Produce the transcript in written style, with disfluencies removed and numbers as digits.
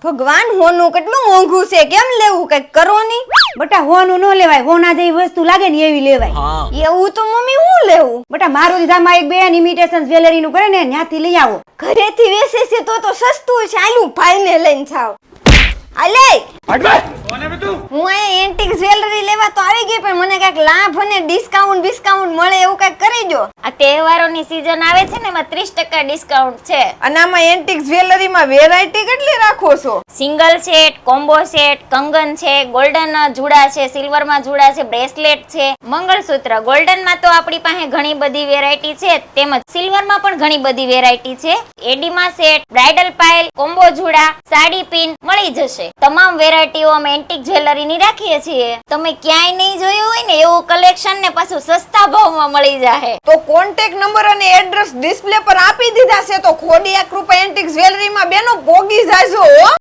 ભગવાન હોનું કેટલું મોંઘું છે, કેમ લેવું કઈક કરો ની. બટા હોનું ન લેવાય, હોના જેવી વસ્તુ લાગે ને એવી લેવાય. એવું તો મમ્મી હું લેવું? બટા મારું ધામા એક બેન ઇમિટેશન જ્વેલરી નું કરે ને ત્યાંથી લઈ આવો. ઘરેથી વેચે છે તો સસ્તું છે. આલું ભાઈને લઈને જાવ. આલે હું અહીંયા એન્ટિક જ્વેલરી લેવા તો આવી ગઈ, પણ મને કઈક લાભ અને ડિસ્કાઉન્ટ મળે એવું કઈક કરી દો. આ તહેવારોની સીઝન આવે છે ને એમાં 30% ડિસ્કાઉન્ટ છે. અને આમાં એન્ટિક જ્વેલરીમાં વેરાયટી કેટલી રાખો છો? સિંગલ સેટ, કોમ્બો સેટ, કંગન છે, ગોલ્ડન જુડા છે, સિલ્વરમાં જુડા છે, બ્રેસલેટ છે, મંગળસૂત્ર. ગોલ્ડનમાં તો આપણી પાસે ઘણી બધી વેરાયટી છે, તેમજ સિલ્વરમાં પણ ઘણી બધી વેરાયટી છે. એડીમાં સેટ, બ્રાઇડલ પાયલ, કોમ્બો જુડા, સાડી પિન મળી જશે. તમામ વેરાયટીઓ અમે એન્ટિક જ્વેલરીની રાખીએ છીએ. તમે ક્યાંય નહીં જોયું હોય ને એવું કલેક્શન ને પાછું સસ્તા ભાવમાં મળી જાય. તો કોન્ટેક્ટ નંબર અને એડ્રેસ ડિસ્પ્લે પર આપી દીધા છે, તો ખોડિયા કૃપા એન્ટિક જ્વેલરીમાં બેનો પોગી જાજો હો.